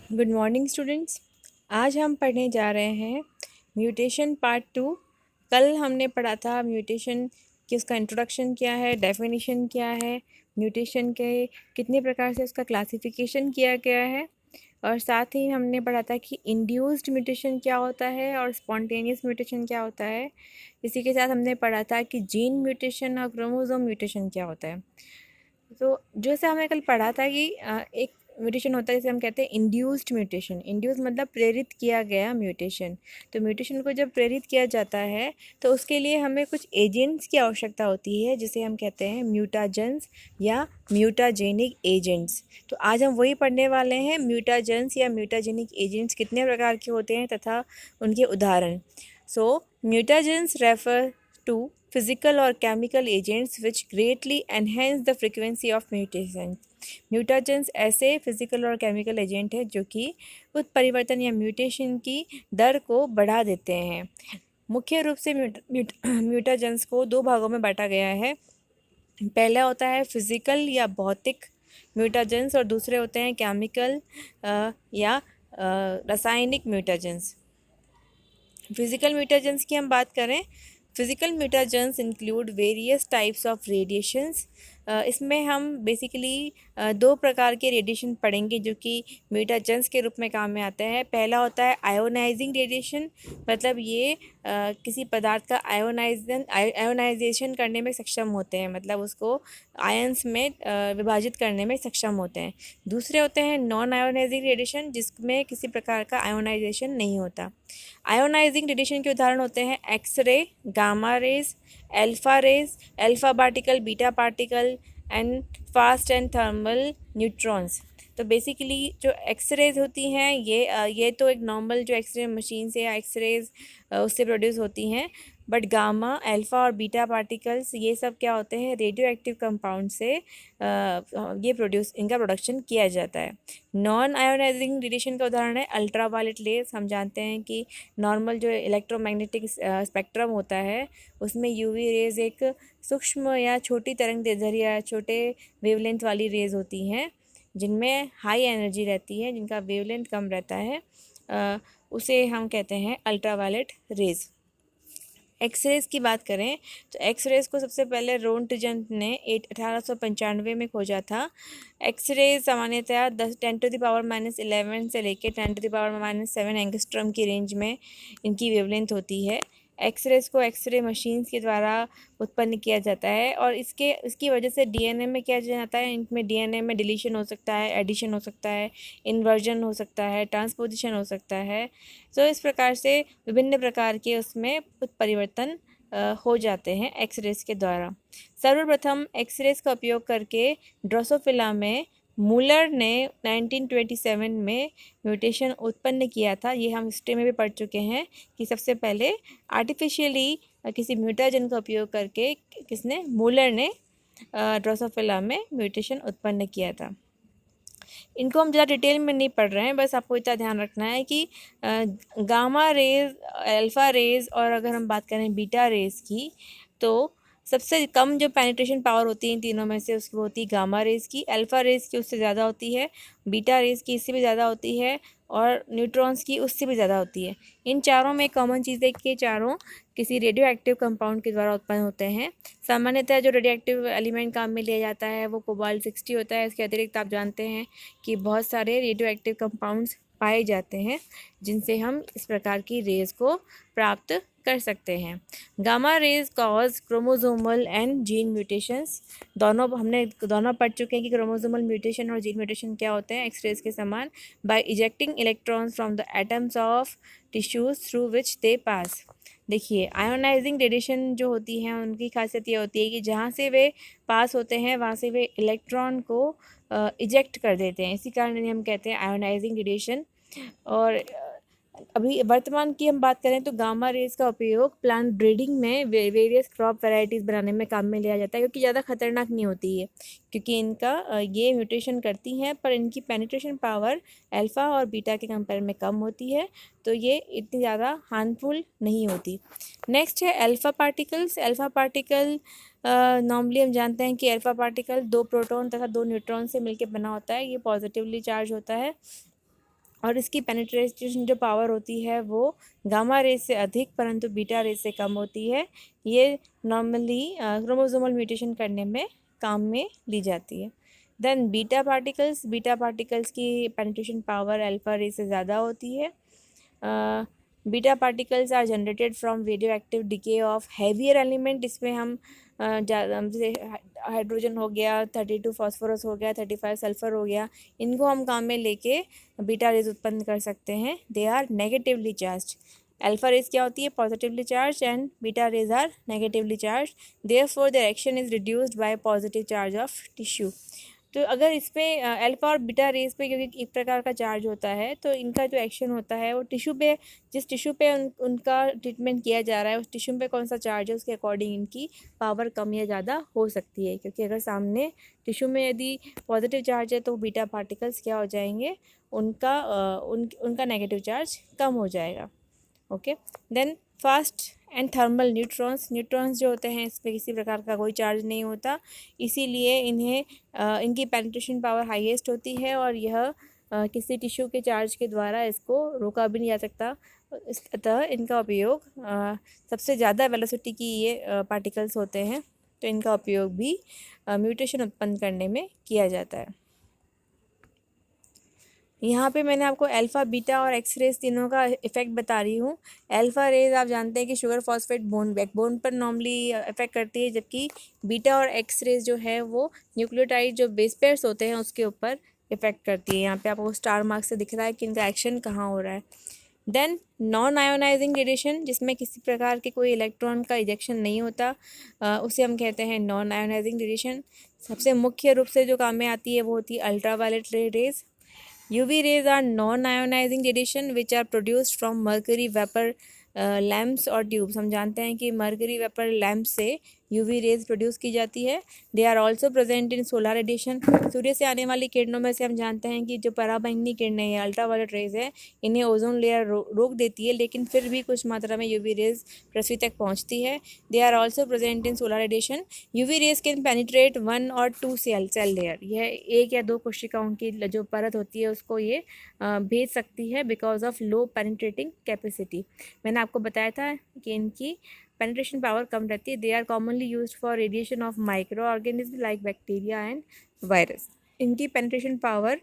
Good morning students. आज हम पढ़ने जा रहे हैं म्यूटेशन पार्ट 2। कल हमने पढ़ा था म्यूटेशन कि उसका इंट्रोडक्शन क्या है, डेफिनेशन क्या है, म्यूटेशन के कितने प्रकार से उसका क्लासिफिकेशन किया गया है, और साथ ही हमने पढ़ा था कि इंड्यूस्ड म्यूटेशन क्या होता है और स्पॉन्टेनियस म्यूटेशन क्या होता है। इसी के साथ हमने पढ़ा था कि जीन म्यूटेशन और क्रोमोसोम म्यूटेशन क्या होता है। तो जैसे हमने कल पढ़ा था कि एक म्यूटेशन होता है जिसे हम कहते हैं इंड्यूस्ड म्यूटेशन। इंड्यूस मतलब प्रेरित किया गया म्यूटेशन। तो म्यूटेशन को जब प्रेरित किया जाता है तो उसके लिए हमें कुछ एजेंट्स की आवश्यकता होती है जिसे हम कहते हैं म्यूटाजेंस या म्यूटाजेनिक एजेंट्स। तो आज हम वही पढ़ने वाले हैं, म्यूटाजेंस या म्यूटाजेनिक एजेंट्स कितने प्रकार के होते हैं तथा उनके उदाहरण। So mutagens refer to physical or chemical agents which greatly enhance the frequency of mutation। Mutagens ऐसे फिजिकल और केमिकल एजेंट है जो कि उत्परिवर्तन या म्यूटेशन की दर को बढ़ा देते हैं। मुख्य रूप से म्यूटाजेंस को दो भागों में बांटा गया है। पहला होता है फिजिकल या भौतिक म्यूटाजेंस और दूसरे होते हैं केमिकल या रासायनिक म्यूटाजेंस। फिजिकल म्यूटाजेंस की हम बात करें, physical mutagens include various types of radiations. इसमें हम बेसिकली दो प्रकार के रेडिएशन पढ़ेंगे जो कि म्यूटाजेंस के रूप में काम में आते हैं। पहला होता है आयोनाइजिंग रेडिएशन, मतलब ये किसी पदार्थ का आयोनाइजेशन करने में सक्षम होते हैं, मतलब उसको आयंस में विभाजित करने में सक्षम होते हैं। दूसरे होते हैं नॉन आयोनाइजिंग रेडिएशन जिसमें किसी प्रकार का आयोनाइजेशन नहीं होता। आयोनाइजिंग रेडिएशन के उदाहरण होते हैं x ray, gamma rays, alpha particle, beta particle and fast and thermal neutrons. तो बेसिकली जो एक्सरेज होती हैं ये तो एक नॉर्मल जो एक्सरे मशीन से या एक्सरेज उससे प्रोड्यूस होती हैं, बट गामा, अल्फा और बीटा पार्टिकल्स ये सब क्या होते हैं, रेडियो एक्टिव कंपाउंड से इनका प्रोडक्शन किया जाता है। नॉन आयोनाइजिंग रेडिएशन का उदाहरण है अल्ट्रावायलेट रेज। हम जानते हैं कि नॉर्मल जो इलेक्ट्रोमैग्नेटिक स्पेक्ट्रम होता है उसमें यूवी रेज एक सूक्ष्म या छोटी तरंगदैर्ध्य या छोटे वेवलेंथ वाली रेज होती हैं जिनमें हाई एनर्जी रहती है, जिनका वेवलेंथ कम रहता है, उसे हम कहते हैं अल्ट्रावायलेट रेज। एक्सरेज की बात करें तो एक्सरेज को सबसे पहले रोंटजन ने 1895 में खोजा था। एक्सरेज सामान्यतः 10⁻⁻11 से लेकर 10⁻⁻7 एंगस्ट्रॉम की रेंज में इनकी वेवलेंथ होती है। एक्सरेज को एक्सरे मशीन्स के द्वारा उत्पन्न किया जाता है और इसकी वजह से डीएनए में क्या जाता है, इनमें डीएनए में डिलीशन हो सकता है, एडिशन हो सकता है, इन्वर्जन हो सकता है, ट्रांसपोजिशन हो सकता है। तो इस प्रकार से विभिन्न प्रकार के उसमें उत्परिवर्तन हो जाते हैं एक्सरेज के द्वारा। सर्वप्रथम एक्सरेज का उपयोग करके ड्रोसोफिला में मूलर ने 1927 में म्यूटेशन उत्पन्न किया था। ये हम हिस्ट्री में भी पढ़ चुके हैं कि सबसे पहले आर्टिफिशियली किसी म्यूटाजन का उपयोग करके मूलर ने ड्रोसोफिला में म्यूटेशन उत्पन्न किया था। इनको हम ज़्यादा डिटेल में नहीं पढ़ रहे हैं, बस आपको इतना ध्यान रखना है कि गामा रेज, अल्फ़ा रेज और अगर हम बात करें बीटा रेज की तो सबसे कम जो पेनिट्रेशन पावर होती है इन तीनों में से उसकी होती है गामा रेज की, अल्फ़ा रेज की उससे ज़्यादा होती है, बीटा रेज की इससे भी ज़्यादा होती है और न्यूट्रॉन्स की उससे भी ज़्यादा होती है। इन चारों में कॉमन चीज़ है कि चारों किसी रेडियो एक्टिव कंपाउंड के द्वारा उत्पन्न होते हैं। सामान्यतः जो रेडियो एक्टिव एलिमेंट काम में लिया जाता है वो कोबाल्ट 60 होता है। इसके अतिरिक्त आप जानते हैं कि बहुत सारे रेडियो एक्टिव कंपाउंड्स पाए जाते हैं जिनसे हम इस प्रकार की रेज को प्राप्त कर सकते हैं। Gamma rays cause chromosomal and gene mutations. हमने दोनों पढ़ चुके हैं कि क्रोमोसोमल म्यूटेशन और जीन म्यूटेशन क्या होते हैं एक्सरेज के समान। By ejecting electrons from the atoms of tissues through which they pass. देखिए आयोनाइजिंग रेडिएशन जो होती हैं उनकी खासियत ये होती है कि जहाँ से वे पास होते हैं वहाँ से वे इलेक्ट्रॉन को इजेक्ट कर देते हैं, इसी कारण इन्हें हम कहते हैं आयोनाइजिंग रेडिएशन। और अभी वर्तमान की हम बात करें तो गामा रेज का उपयोग प्लांट ब्रीडिंग में वेरियस क्रॉप वैरायटीज़ बनाने में काम में लिया जाता है क्योंकि ज़्यादा खतरनाक नहीं होती है, क्योंकि इनका ये म्यूटेशन करती हैं पर इनकी पेनिट्रेशन पावर अल्फ़ा और बीटा के कंपेयर में कम होती है, तो ये इतनी ज़्यादा हार्मफुल नहीं होती। नेक्स्ट है alpha particles. Alpha particle normally हम जानते हैं कि अल्फ़ा पार्टिकल 2 प्रोटॉन तथा 2 न्यूट्रॉन से मिलकर बना होता है। ये पॉजिटिवली चार्ज होता है और इसकी पेनिट्रेशन जो पावर होती है वो गामा रेज से अधिक परंतु बीटा रेज से कम होती है। ये नॉर्मली क्रोमोसोमल म्यूटेशन करने में काम में ली जाती है। देन बीटा पार्टिकल्स की पेनिट्रेशन पावर अल्फा रेज से ज़्यादा होती है। Beta particles are generated from radioactive decay of heavier element. इसमें हम जैसे हाइड्रोजन हो गया, 32 फास्फोरस हो गया, 35 सल्फर हो गया, इनको हम काम में लेके बीटा रेज उत्पन्न कर सकते हैं। They are negatively charge. Alpha rays क्या होती है? Positively charge and beta rays are negatively charge. Therefore their action is reduced by positive charge of tissue. तो अगर इस पर अल्फा और बीटा रेज पे क्योंकि एक प्रकार का चार्ज होता है तो इनका जो एक्शन होता है वो टिश्यू पे, जिस टिश्यू पे उनका ट्रीटमेंट किया जा रहा है उस टिश्यू पे कौन सा चार्ज है उसके अकॉर्डिंग इनकी पावर कम या ज़्यादा हो सकती है। क्योंकि अगर सामने टिश्यू में यदि पॉजिटिव चार्ज है तो बीटा पार्टिकल्स क्या हो जाएंगे, उनका नेगेटिव चार्ज कम हो जाएगा। Okay, then fast and thermal neutrons जो होते हैं इस पर किसी प्रकार का कोई चार्ज नहीं होता, इसीलिए इनकी पेनिट्रेशन पावर हाईएस्ट होती है और यह किसी टिश्यू के चार्ज के द्वारा इसको रोका भी नहीं जा सकता। अतः इनका उपयोग सबसे ज़्यादा वेलोसिटी की ये पार्टिकल्स होते हैं तो इनका उपयोग भी म्यूटेशन उत्पन्न करने में किया जाता है। यहाँ पे मैंने आपको अल्फ़ा, बीटा और एक्स रेज तीनों का इफेक्ट बता रही हूँ। अल्फ़ा रेज आप जानते हैं कि शुगर फॉस्फेट बैकबोन पर नॉर्मली इफेक्ट करती है, जबकि बीटा और एक्स रेज जो है वो न्यूक्लियोटाइड जो बेस पेयर्स होते हैं उसके ऊपर इफेक्ट करती है। यहाँ पे आपको स्टार मार्क से दिख रहा है कि इनका एक्शन कहाँ हो रहा है। देन नॉन आयोनाइजिंग रेडिएशन, जिसमें किसी प्रकार के कोई इलेक्ट्रॉन का इजेक्शन नहीं होता, उसे हम कहते हैं नॉन आयोनाइजिंग रेडिएशन। सबसे मुख्य रूप से जो काम में आती है वो होती है ultraviolet rays. UV rays are non-ionizing radiation which are produced from mercury vapor lamps और ट्यूब्स। हम जानते हैं कि मर्करी वेपर लैम्प से UV रेज प्रोड्यूस की जाती है। They are also present in solar radiation. सूर्य से आने वाली किरणों में से हम जानते हैं कि जो पराबैंगनी किरणें हैं, अल्ट्रावायलेट रेज है, इन्हें ओजोन लेयर रोक देती है, लेकिन फिर भी कुछ मात्रा में UV रेज पृथ्वी तक पहुंचती है। They are also present in solar radiation. UV rays can penetrate 1 और 2 सेल लेयर। यह एक या दो कोशिकाओं की जो परत होती है उसको ये भेज सकती है because of low penetrating capacity. मैंने आपको बताया था कि इनकी पेनिट्रेशन पावर कम रहती है। They are commonly used for radiation of microorganism like bacteria and virus. इनकी पेनिट्रेशन पावर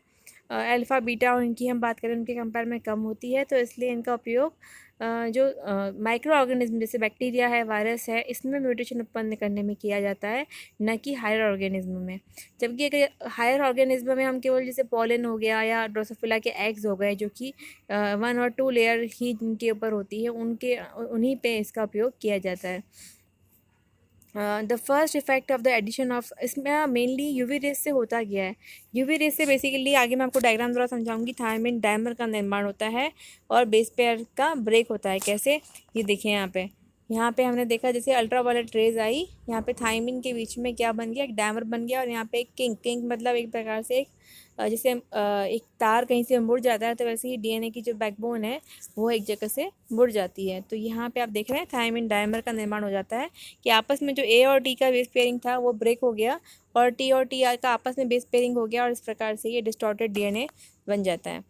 अल्फ़ा, बीटा और इनकी हम बात करें उनके कंपेयर में कम होती है, तो इसलिए इनका उपयोग जो माइक्रो ऑर्गेनिज्म जैसे बैक्टीरिया है, वायरस है, इसमें म्यूटेशन उत्पन्न करने में किया जाता है, न कि हायर ऑर्गेनिज्म में। जबकि अगर हायर ऑर्गेनिज्म में हम केवल जैसे पॉलन हो गया या ड्रोसोफिला के एग्स हो गए जो कि 1 और 2 लेयर ही जिनके ऊपर होती है, उन्हीं पे इसका उपयोग किया जाता है। The first effect of the addition of, इसमें मेनली यूवी रेस से होता क्या है? यूवी रेस से बेसिकली आगे मैं आपको डायग्राम द्वारा समझाऊंगी। थायमिन डायमर का निर्माण होता है और बेस पेयर का ब्रेक होता है। कैसे? ये देखिए यहाँ पे हमने देखा जैसे अल्ट्रावायलेट रेज आई, यहाँ पे थायमिन के बीच में क्या बन गया? एक डायमर बन गया और यहाँ पे एक किंक मतलब एक प्रकार से एक जैसे एक तार कहीं से मुड़ जाता है तो वैसे ही DNA की जो बैकबोन है वो एक जगह से मुड़ जाती है। तो यहाँ पे आप देख रहे हैं थायमिन डायमर का निर्माण हो जाता है कि आपस में जो A और T का बेस पेयरिंग था वो ब्रेक हो गया और T और T का आपस में बेस पेयरिंग हो गया और इस प्रकार से ये डिस्टॉर्टेड DNA बन जाता है।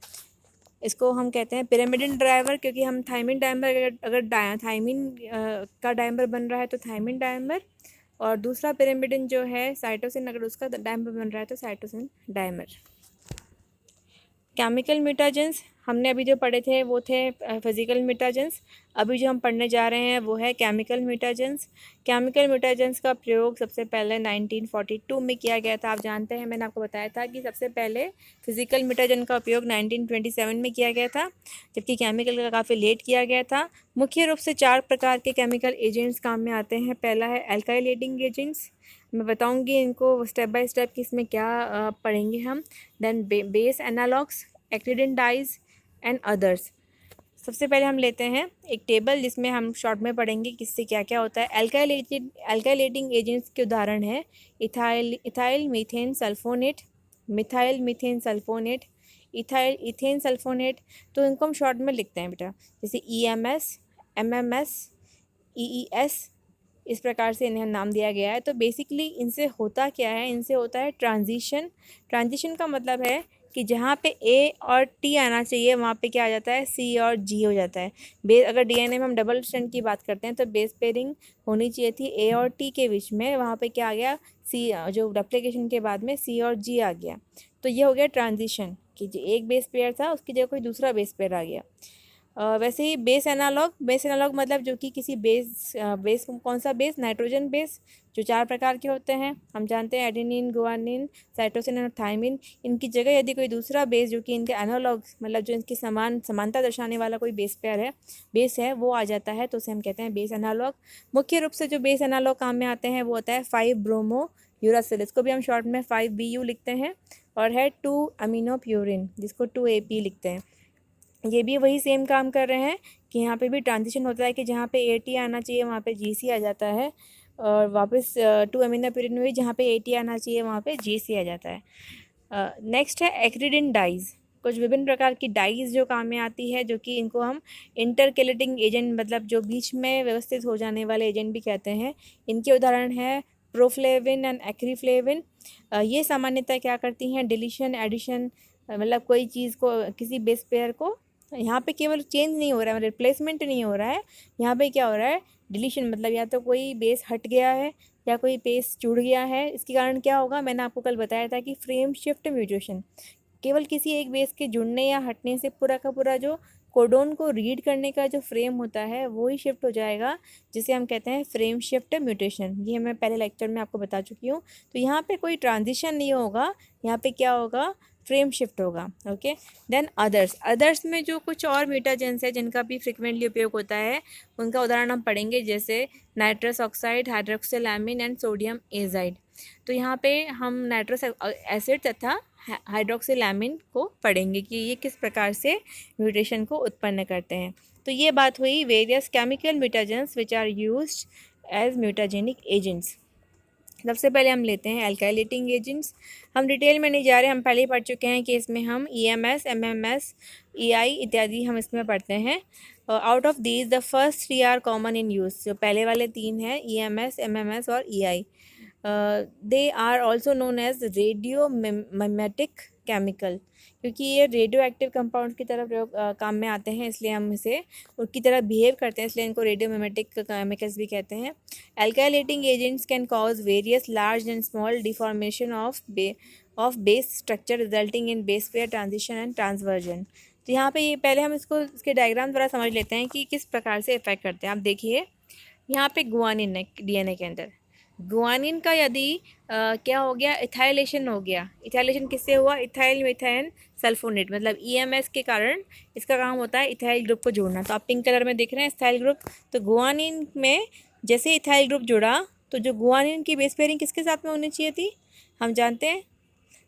इसको हम कहते हैं पिरामिडन डायमर, क्योंकि हम थायमिन डायमर अगर थायमिन का डायमर बन रहा है तो थायमिन डायमर, और दूसरा पिरामिडन जो है साइटोसिन, अगर उसका डायमर बन रहा है तो साइटोसिन डायमर। केमिकल म्यूटाजेंस हमने अभी जो पढ़े थे वो थे फिजिकल म्यूटाजेंस। अभी जो हम पढ़ने जा रहे हैं वो है केमिकल म्यूटाजेंस। केमिकल म्यूटाजेंस का प्रयोग सबसे पहले 1942 में किया गया था। आप जानते हैं मैंने आपको बताया था कि सबसे पहले फिजिकल म्यूटाजेंस का उपयोग 1927 में किया गया था, जबकि केमिकल का काफ़ी लेट किया गया था। मुख्य रूप से 4 प्रकार के केमिकल एजेंट्स काम में आते हैं। पहला है अल्काइलेटिंग एजेंट्स, मैं बताऊंगी इनको स्टेप बाय स्टेप कि इसमें क्या पढ़ेंगे हम। Then base analogues, acridine dyes and others. सबसे पहले हम लेते हैं एक टेबल जिसमें हम शॉर्ट में पढ़ेंगे किससे क्या क्या होता है। अल्काइलेटिंग एजेंट्स के उदाहरण है ethyl methane sulphonate, methyl methane sulphonate, ethyl ethane sulphonate. तो इनको हम शॉर्ट में लिखते हैं बेटा, जैसे EMS, MMS, EES, इस प्रकार से इन्हें नाम दिया गया है। तो बेसिकली इनसे होता क्या है? इनसे होता है ट्रांजिशन। ट्रांजिशन का मतलब है कि जहाँ पे ए और टी आना चाहिए वहाँ पे क्या आ जाता है, सी और जी हो जाता है। बेस अगर डीएनए में हम डबल स्ट्रैंड की बात करते हैं तो बेस पेयरिंग होनी चाहिए थी ए और टी के बीच में, वहाँ पे क्या आ गया, सी, जो रेप्लिकेशन के बाद में सी और जी आ गया। तो ये हो गया ट्रांजिशन कि जो एक बेस पेयर था उसकी जगह कोई दूसरा बेस पेयर आ गया। वैसे ही बेस एनालॉग मतलब जो कि किसी बेस कौन सा बेस, नाइट्रोजन बेस, जो 4 प्रकार के होते हैं हम जानते हैं, एडेनिन, गुआनिन, साइटोसिन और थाइमिन। इनकी जगह यदि कोई दूसरा बेस जो कि इनके एनालॉग मतलब जो इनकी समानता दर्शाने वाला कोई बेस है वो आ जाता है तो उसे हम कहते हैं बेस एनालॉग। मुख्य रूप से जो बेस एनालॉग काम में आते हैं वो होता है 5 ब्रोमो यूरासिल, इसको भी हम शॉर्ट में 5BU लिखते हैं, और है 2 अमीनो प्यूरिन जिसको 2AP लिखते हैं। ये भी वही सेम काम कर रहे हैं कि यहाँ पे भी ट्रांजिशन होता है कि जहाँ पे AT आना चाहिए वहाँ पे GC आ जाता है, और वापस 2 अमीनो पीरियड में भी जहाँ पे AT आना चाहिए वहाँ पे GC आ जाता है। नेक्स्ट है एक्रिडिन डाइज, कुछ विभिन्न प्रकार की डाइज जो काम में आती है, जो कि इनको हम इंटरकेलेटिंग एजेंट मतलब जो बीच में व्यवस्थित हो जाने वाले एजेंट भी कहते हैं। इनके उदाहरण है प्रोफ्लेविन एंड एक्रीफ्लेविन। ये सामान्यतः क्या करती हैं, डिलीशन एडिशन, मतलब कोई चीज़ को, किसी बेस पेयर को यहाँ पे केवल चेंज नहीं हो रहा है, रिप्लेसमेंट नहीं हो रहा है, यहाँ पे क्या हो रहा है, डिलीशन, मतलब या तो कोई बेस हट गया है या कोई बेस जुड़ गया है। इसके कारण क्या होगा, मैंने आपको कल बताया था कि फ्रेम शिफ्ट म्यूटेशन, केवल किसी एक बेस के जुड़ने या हटने से पूरा का पूरा जो कोडोन को रीड करने का जो फ्रेम होता है वो ही शिफ्ट हो जाएगा, जिसे हम कहते हैं फ्रेम शिफ्ट म्यूटेशन। ये मैं पहले लेक्चर में आपको बता चुकी हूँ। तो यहाँ पे कोई ट्रांजिशन नहीं होगा, यहाँ पे क्या होगा, फ्रेम शिफ्ट होगा। ओके, देन अदर्स में जो कुछ और म्यूटाजेंस है जिनका भी फ्रिक्वेंटली उपयोग होता है उनका उदाहरण हम पढ़ेंगे, जैसे nitrous oxide, hydroxylamine and sodium azide. तो यहाँ पे हम नाइट्रस एसिड तथा हाइड्रोक्सिलामीन को पढ़ेंगे कि ये किस प्रकार से म्यूटेशन को उत्पन्न करते हैं। तो ये बात हुई various chemical mutagens which are used as mutagenic agents. सबसे पहले हम लेते हैं एल्काइलेटिंग एजेंट्स। हम डिटेल में नहीं जा रहे, हम पहले ही पढ़ चुके हैं कि इसमें हम EMS, MMS, EI इत्यादि हम इसमें पढ़ते हैं। Out of these the first 3 are common in use, जो पहले वाले 3 हैं EMS, MMS और EI। They are also known as radio mimetic chemical, क्योंकि ये रेडियो एक्टिव कंपाउंड की तरह काम में आते हैं, इसलिए हम इसे उनकी तरह बिहेव करते हैं, इसलिए इनको रेडियो मिमेटिक केमिकल्स भी कहते हैं। Alkylating agents can cause various large and small deformation of base structure resulting in base pair transition and transversion. तो यहाँ पे ये पहले हम इसके डायग्राम द्वारा समझ लेते हैं कि किस प्रकार से इफेक्ट करते हैं। आप देखिए यहाँ पे गुआनिन है DNA के अंदर, गुआनिन का यदि क्या हो गया, इथाइलेशन हो गया। इथाइलेशन किससे हुआ, इथाइल मिथाइन सल्फोनेट, मतलब EMS के कारण इसका काम होता है इथाइल ग्रुप को जोड़ना। तो आप पिंक कलर में देख रहे हैं इथाइल ग्रुप। तो गुआनिन में जैसे इथाइल ग्रुप जुड़ा तो जो गुआनिन की बेस पेयरिंग किसके साथ में होनी चाहिए थी, हम जानते हैं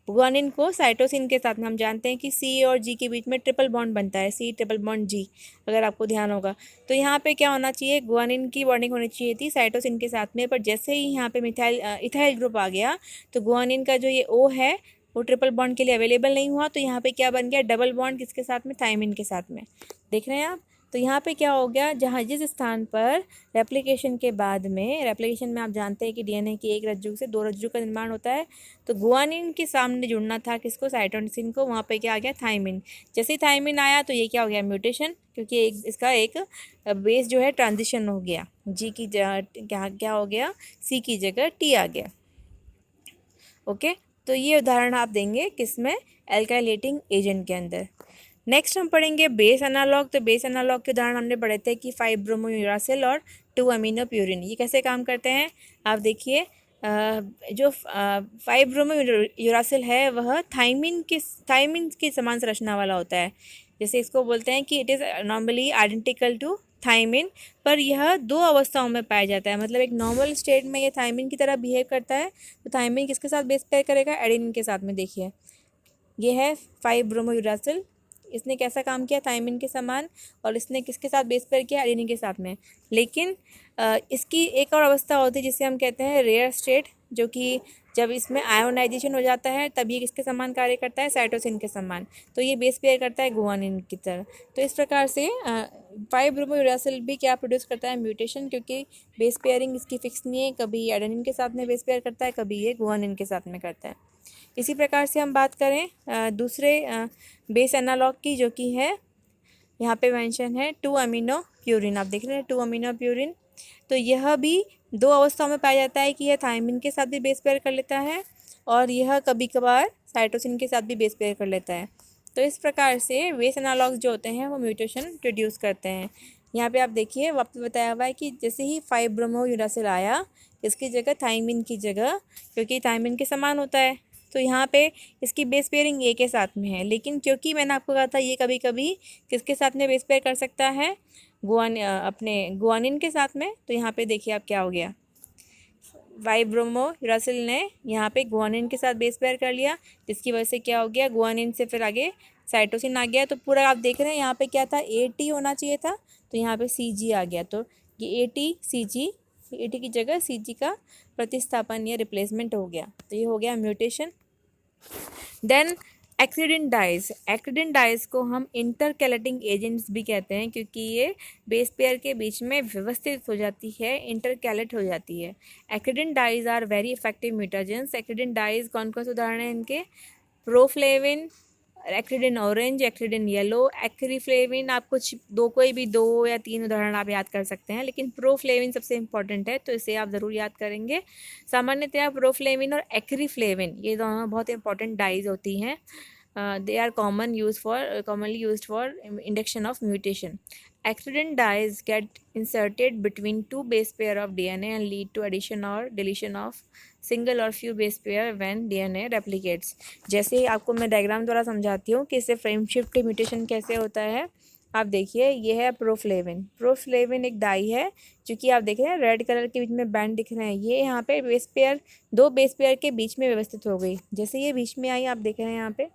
गुआनिन को साइटोसिन के साथ में, हम जानते हैं कि C और G के बीच में ट्रिपल बॉन्ड बनता है, C ट्रिपल बॉन्ड G, अगर आपको ध्यान होगा। तो यहाँ पे क्या होना चाहिए, गुआनिन की बॉन्डिंग होनी चाहिए थी साइटोसिन के साथ में, पर जैसे ही यहाँ पे इथाइल ग्रुप आ गया तो गुआनिन का जो ये O है वो ट्रिपल बॉन्ड के लिए अवेलेबल नहीं हुआ। तो यहाँ पे क्या बन गया, डबल बॉन्ड किसके साथ में, थायमिन के साथ में। देख रहे हैं आप। तो यहाँ पे क्या हो गया, जहाँ जिस स्थान पर रेप्लिकेशन के बाद में, रेप्लिकेशन में आप जानते हैं कि DNA की एक रज्जु से 2 रज्जु का निर्माण होता है, तो गुआनिन के सामने जुड़ना था किसको, साइटोसिन को, वहाँ पे क्या आ गया, थायमिन। जैसे ही थायमिन आया तो ये क्या हो गया, म्यूटेशन, क्योंकि इसका एक बेस जो है ट्रांजिशन हो गया, G की क्या हो गया, C की जगह T आ गया। ओके, तो ये उदाहरण आप देंगे किसमें, एल्काइलेटिंग एजेंट के अंदर। नेक्स्ट हम पढ़ेंगे बेस एनालॉग। तो बेस एनालॉग के उदाहरण हमने पढ़े थे कि 5 ब्रोमो यूरासिल और 2 अमीनो प्यूरिन। ये कैसे काम करते हैं, आप देखिए। जो 5 ब्रोमो यूरासिल है वह थायमिन की समान संरचना वाला होता है। जैसे इसको बोलते हैं कि it is normally identical to thymine, पर यह 2 अवस्थाओं में पाया जाता है। मतलब एक नॉर्मल स्टेट में ये थायमिन की तरह बिहेव करता है, तो थायमिन किसके साथ बेस पेयर करेगा, एडेनिन के साथ में। देखिए ये है 5 ब्रोमो यूरासिल, इसने कैसा काम किया, थायमिन के समान, और इसने किसके साथ बेस पेयर किया, एडेनिन के साथ में। लेकिन इसकी एक और अवस्था होती है जिसे हम कहते हैं रेयर स्टेट, जो कि जब इसमें आयोनाइजेशन हो जाता है तब ये किसके समान कार्य करता है, साइटोसिन के समान। तो ये बेस पेयर करता है गुआनिन की तरह। तो इस प्रकार से 5 ब्रोमो यूरासिल भी क्या प्रोड्यूस करता है, म्यूटेशन, क्योंकि बेस पेयरिंग इसकी फिक्स नहीं है, कभी एडेनिन के साथ में बेस पेयर करता है, कभी ये गुआनिन के साथ में करता है। इसी प्रकार से हम बात करें दूसरे बेस एनालॉग की, जो कि है यहाँ पे मेंशन है 2 अमीनो प्यूरिन। आप देख रहे हैं 2 अमीनो प्यूरिन। तो यह भी दो अवस्थाओं में पाया जाता है कि यह थायमिन के साथ भी बेस पेयर कर लेता है और यह कभी कभार साइटोसिन के साथ भी बेस पेयर कर लेता है। तो इस प्रकार से बेस एनालॉग्स जो होते हैं वो म्यूटेशन प्रोड्यूस करते हैं। यहाँ पे आप देखिए वापस बताया हुआ है कि जैसे ही 5 ब्रोमो यूरासिल आया, इसकी जगह थायमिन की जगह, क्योंकि थायमिन के समान होता है, तो यहाँ पे इसकी बेस पेयरिंग ए के साथ में है। लेकिन क्योंकि मैंने आपको कहा था ये कभी कभी किसके साथ में बेस पेयर कर सकता है, अपने गुआनिन के साथ में, तो यहाँ पे देखिए आप क्या हो गया, 5 ब्रोमो यूरासिल ने यहाँ पे गुआनिन के साथ बेस पेयर कर लिया, जिसकी वजह से क्या हो गया, गुआनिन से फिर आगे साइटोसिन आ गया। तो पूरा आप देख रहे हैं यहाँ पे क्या था, AT होना चाहिए था, तो यहाँ पे CG आ गया। तो ये AT की जगह CG का प्रतिस्थापन या रिप्लेसमेंट हो गया, तो ये हो गया म्यूटेशन। देन एक्रीडिन डाइज को हम इंटरकैलेटिंग एजेंट्स भी कहते हैं, क्योंकि ये बेस पेयर के बीच में व्यवस्थित हो जाती है, इंटरकैलेट हो जाती है। Acridine dyes are very effective mutagens. Acridine dyes कौन कौन से उदाहरण हैं इनके, proflavine, acridine orange, acridine yellow, acriflavine. आप कुछ कोई भी 2 या 3 उदाहरण आप याद कर सकते हैं, लेकिन प्रोफ्लेविन सबसे इंपॉर्टेंट है, तो इसे आप ज़रूर याद करेंगे। सामान्यतया प्रोफ्लेविन और एक्रीफ्लेविन ये दोनों बहुत इंपॉर्टेंट डाइज होती हैं। They are commonly used for induction of mutation. Acridin dyes get inserted between 2 base pair of DNA and lead to addition or deletion of single or few base pair when DNA replicates. जैसे ही आपको मैं diagram द्वारा समझाती हूँ कि इससे frame shift mutation कैसे होता है। आप देखिए ये है प्रोफ्लेविन एक डाई है, जो कि आप देख रहे हैं रेड कलर के बीच में बैंड दिख रहे हैं, ये यहाँ पे बेस पेयर 2 बेस पेयर के बीच में व्यवस्थित हो गई। जैसे ये बीच में आई, आप देख रहे हैं यहाँ पे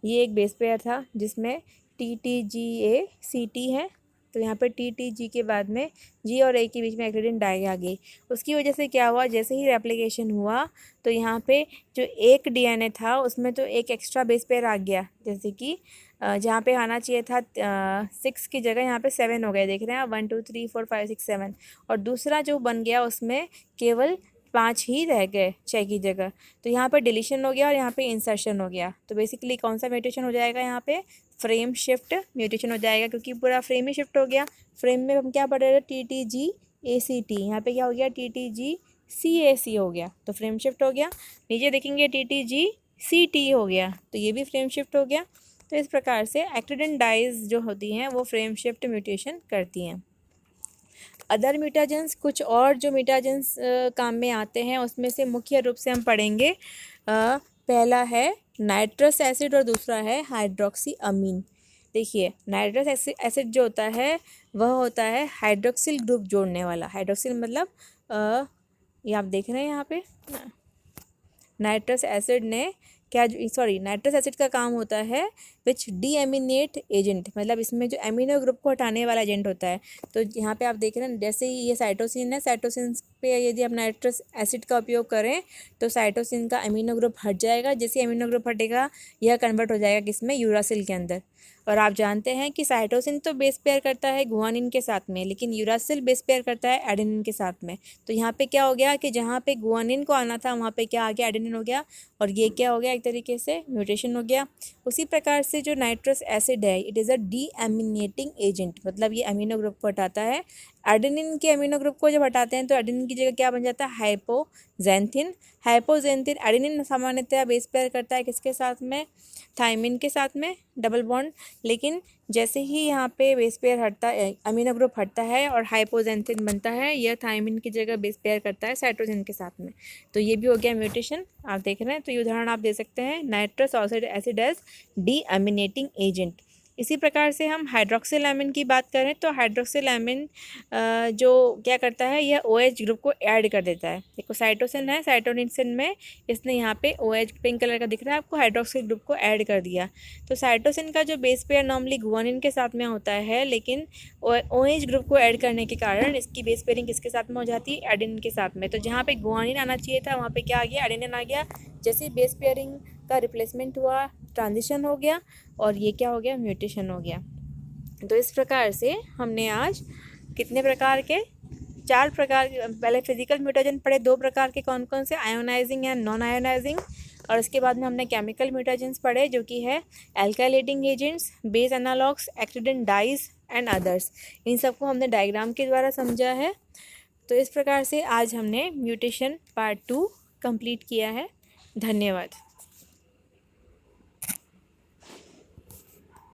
ये एक बेस पेयर था जिसमें TTGA-CT है, तो यहाँ पे TTG के बाद में G और A के बीच में एक्रीडिन डाई आ गई। उसकी वजह से क्या हुआ, जैसे ही रेप्लिकेशन हुआ तो यहाँ पे जो एक DNA था उसमें तो एक एक्स्ट्रा बेस पेयर आ गया, जैसे कि जहाँ पे आना चाहिए था 6 की जगह यहाँ पे 7 हो गए, देख रहे हैं आप 1 2 3 4 5 6 7, और दूसरा जो बन गया उसमें केवल 5 ही रह गए 6 की जगह, तो यहाँ पर डिलीशन हो गया और यहाँ पे इंसर्शन हो गया। तो बेसिकली कौन सा म्यूटेशन हो जाएगा, यहाँ पे फ्रेम शिफ्ट म्यूटेशन हो जाएगा, क्योंकि पूरा फ्रेम ही शिफ्ट हो गया। फ्रेम में हम क्या पढ़ रहे थे, TTG-ACT, यहाँ पे क्या हो गया, TTG-CAC हो गया, तो फ्रेम शिफ्ट हो गया। नीचे देखेंगे TTG-CT हो गया, तो ये भी फ्रेम शिफ्ट हो गया। तो इस प्रकार से एक्रीडिन डाइज जो होती हैं वो फ्रेम शिफ्ट म्यूटेशन करती हैं। अदर म्यूटाजेंस, कुछ और जो म्यूटाजेंस काम में आते हैं उसमें से मुख्य रूप से हम पढ़ेंगे, पहला है नाइट्रस एसिड और दूसरा है हाइड्रोक्सी अमीन। देखिए नाइट्रस एसिड जो होता है वह होता है हाइड्रोक्सिल ग्रुप जोड़ने वाला। हाइड्रोक्सिल मतलब ये आप देख रहे हैं यहाँ पे नाइट्रस एसिड का काम होता है विच डीएमिनेट एजेंट, मतलब इसमें जो एमिनो ग्रुप को हटाने वाला एजेंट होता है। तो यहाँ पे आप देख रहे हैं जैसे ही ये साइटोसिन है, साइटोसिन पे यदि आप नाइट्रस एसिड का उपयोग करें तो साइटोसिन का एमिनो ग्रुप हट जाएगा। जैसे एमिनो ग्रुप हटेगा यह कन्वर्ट हो जाएगा किसमें, यूरासिल के अंदर। और आप जानते हैं कि साइटोसिन तो बेस पेयर करता है गुआनिन के साथ में, लेकिन यूरासिल बेस पेयर करता है एडेनिन के साथ में। तो यहाँ पे क्या हो गया कि जहाँ पे गुआनिन को आना था वहाँ पे क्या आ गया, एडेनिन हो गया, और ये क्या हो गया, एक तरीके से म्यूटेशन हो गया। उसी प्रकार से जो नाइट्रस एसिड है इट इज़ अ डीएमिनेटिंग एजेंट, मतलब ये अमीनो ग्रुप को हटाता है। एडेनिन के अमीनो ग्रुप को जब हटाते हैं तो एडेनिन की जगह क्या बन जाता है, हाइपोजेंथिन। एडेनिन सामान्यतः बेस पेयर करता है किसके साथ में, थायमिन के साथ में, डबल बॉन्ड। लेकिन जैसे ही यहाँ पे बेस पेयर हटता है, अमीनो ग्रुप हटता है और हाइपोजेंथिन बनता है, यह थायमिन की जगह बेस पेयर करता है साइटोसिन के साथ में। तो ये भी हो गया म्यूटेशन, आप देख रहे हैं। तो ये उदाहरण आप दे सकते हैं, नाइट्रस एसिड एज डीएमिनेटिंग एजेंट। इसी प्रकार से हम हाइड्रोक्सिल एमिन की बात करें तो हाइड्रोक्सिल एमिन जो क्या करता है, यह OH ग्रुप को ऐड कर देता है। देखो साइटोसिन है, साइटोसिन में इसने यहाँ पे OH पिंक कलर का दिख रहा है आपको, हाइड्रोक्सिल ग्रुप को ऐड कर दिया। तो साइटोसिन का जो बेस पेयर नॉर्मली गुआनिन के साथ में होता है, लेकिन OH ग्रुप को ऐड करने के कारण इसकी बेस पेयरिंग किसके साथ में हो जाती है, एडेनिन के साथ में। तो जहाँ पे गुआनिन आना चाहिए था वहाँ पे क्या आ गया, एडेनिन आ गया। जैसे बेस पेयरिंग का रिप्लेसमेंट हुआ, ट्रांजिशन हो गया, और ये क्या हो गया, म्यूटेशन हो गया। तो इस प्रकार से हमने आज कितने प्रकार के, 4 प्रकार, पहले फिजिकल म्यूटेशन पढ़े, 2 प्रकार के कौन कौन से, आयोनाइजिंग एंड नॉन आयोनाइजिंग। और उसके बाद में हमने केमिकल म्यूटेशंस पढ़े जो कि है alkylating agents, base analogues, acridine dyes and others. इन सबको हमने डायग्राम के द्वारा समझा है। तो इस प्रकार से आज हमने म्यूटेशन पार्ट 2 कंप्लीट किया है। धन्यवाद।